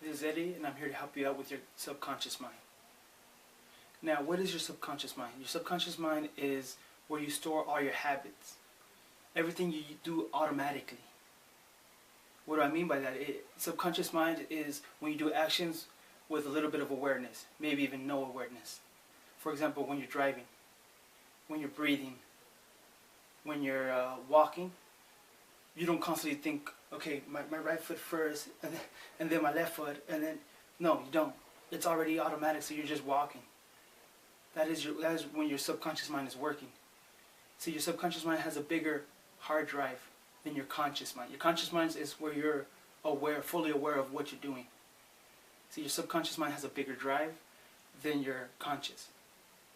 this is Eddie, and I'm here to help you out with your subconscious mind. Now, what is your subconscious mind? Your subconscious mind is where you store all your habits. Everything you do automatically. What do I mean by that? Subconscious mind is when you do actions with a little bit of awareness, maybe even no awareness. For example, when you're driving, when you're breathing, when you're walking, you don't constantly think, okay, my right foot first, and then my left foot, and then, no, you don't. It's already automatic, so you're just walking. That is when your subconscious mind is working. See, your subconscious mind has a bigger hard drive than your conscious mind. Your conscious mind is where you're aware, fully aware of what you're doing. See, your subconscious mind has a bigger drive than your conscious.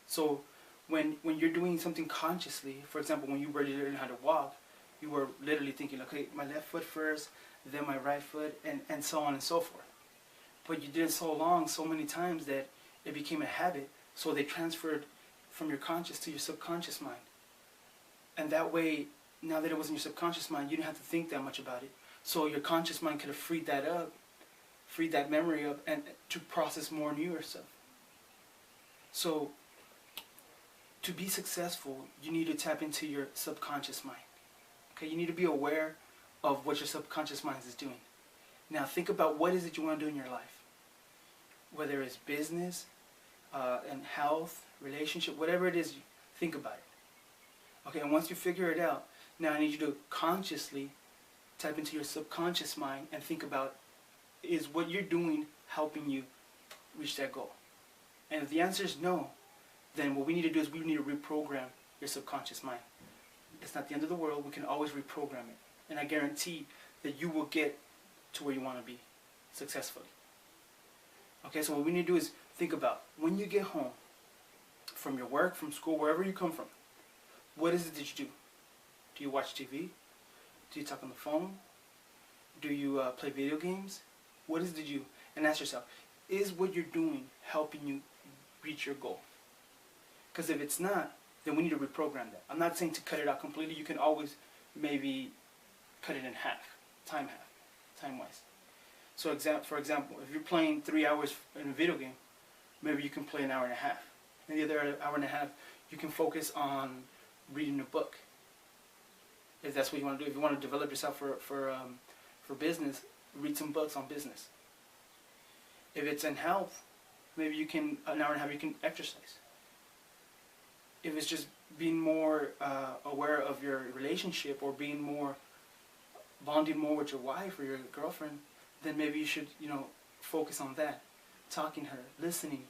So when you're doing something consciously, for example, when you really learn how to walk, you were literally thinking, okay, my left foot first, then my right foot, and so on and so forth. But you did it so long, so many times, that it became a habit, so they transferred from your conscious to your subconscious mind. And that way, now that it was in your subconscious mind, you didn't have to think that much about it. So your conscious mind could have freed that up, freed that memory up, and to process more newer stuff. So, to be successful, you need to tap into your subconscious mind. Okay, you need to be aware of what your subconscious mind is doing. Now think about what is it you want to do in your life. Whether it's business, and health, relationship, whatever it is, think about it. Okay, and once you figure it out, now I need you to consciously tap into your subconscious mind and think about, is what you're doing helping you reach that goal? And if the answer is no, then what we need to do is we need to reprogram your subconscious mind. It's not the end of the world. We can always reprogram it. And I guarantee that you will get to where you want to be successfully. Okay, so what we need to do is think about, when you get home from your work, from school, wherever you come from, what is it that you do? Do you watch TV? Do you talk on the phone? Do you play video games? What is it that you do? And ask yourself, is what you're doing helping you reach your goal? Because if it's not, then we need to reprogram that. I'm not saying to cut it out completely. You can always maybe cut it in half, time-wise. So for example, if you're playing 3 hours in a video game, maybe you can play an hour and a half. And the other hour and a half, you can focus on reading a book. If that's what you want to do. If you want to develop yourself for business, read some books on business. If it's in health, maybe you can, an hour and a half, you can exercise. If it's just being more aware of your relationship, or being more, bonding more with your wife or your girlfriend, then maybe you should, focus on that. Talking to her, listening,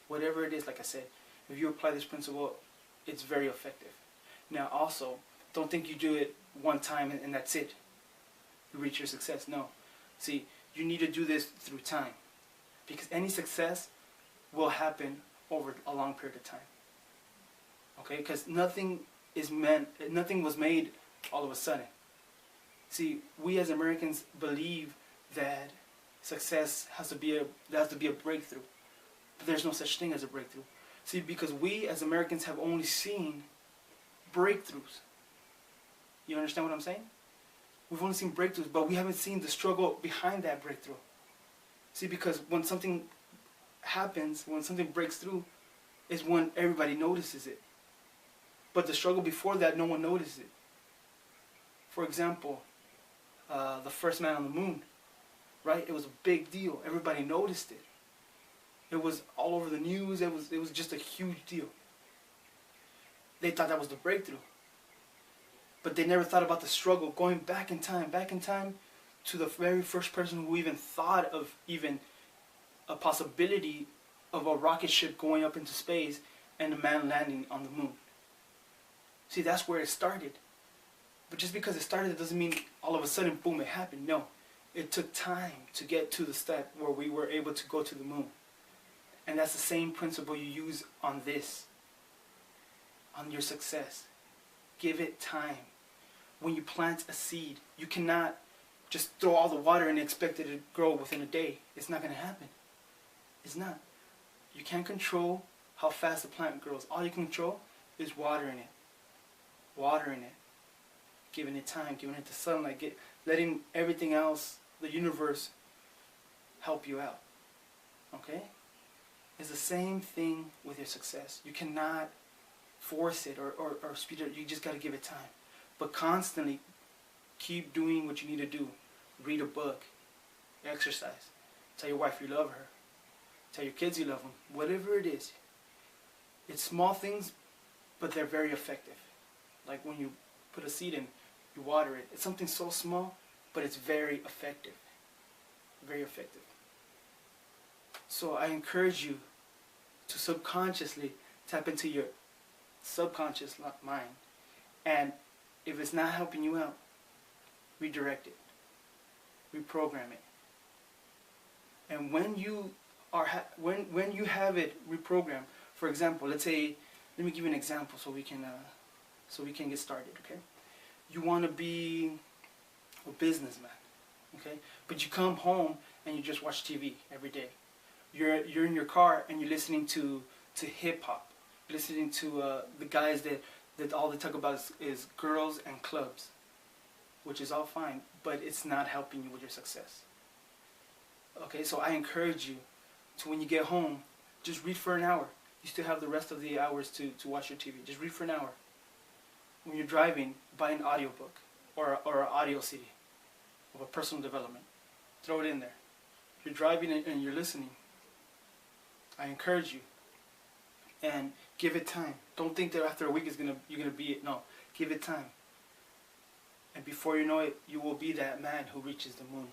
whatever it is, like I said. If you apply this principle, it's very effective. Now also, don't think you do it one time and that's it. You reach your success. No. See, you need to do this through time. Because any success will happen over a long period of time. Okay? Because nothing was made all of a sudden. See, we as Americans believe that success has to be a breakthrough. But there's no such thing as a breakthrough. See, because we as Americans have only seen breakthroughs. You understand what I'm saying? We've only seen breakthroughs, but we haven't seen the struggle behind that breakthrough. See, because when something happens, when something breaks through, is when everybody notices it. But the struggle before that, no one notices it. For example, the first man on the moon, right? It was a big deal. Everybody noticed it. It was all over the news. It was just a huge deal. They thought that was the breakthrough. But they never thought about the struggle, going back in time to the very first person who even thought of even a possibility of a rocket ship going up into space and a man landing on the moon. See, that's where it started. But just because it started, it doesn't mean all of a sudden, boom, it happened. No. It took time to get to the step where we were able to go to the moon. And that's the same principle you use on this, on your success. Give it time. When you plant a seed, you cannot just throw all the water and expect it to grow within a day. It's not going to happen. It's not. You can't control how fast the plant grows. All you can control is watering it. Watering it. Giving it time, giving it the sunlight, letting everything else, the universe, help you out. Okay? It's the same thing with your success. You cannot force it or speed it. You just got to give it time. But constantly keep doing what you need to do. Read a book. Exercise. Tell your wife you love her. Tell your kids you love them. Whatever it is. It's small things, but they're very effective. Like when you put a seed in, you water it. It's something so small, but it's very effective. Very effective. So I encourage you to subconsciously tap into your subconscious mind. And if it's not helping you out, redirect it. Reprogram it. And when you when you have it reprogrammed, for example, let's say, let me give you an example so we can get started, okay? You want to be a businessman, okay? But you come home and you just watch TV every day. You're in your car and you're listening to hip hop. You're listening to the guys that all they talk about is girls and clubs, which is all fine, but it's not helping you with your success. Okay, so I encourage you to, when you get home, just read for an hour. You still have the rest of the hours to watch your TV. Just read for an hour. When you're driving, buy an audiobook or an audio CD of a personal development. Throw it in there. If you're driving and you're listening, I encourage you, and give it time. Don't think that after a week you're gonna be it. No, give it time. And before you know it, you will be that man who reaches the moon.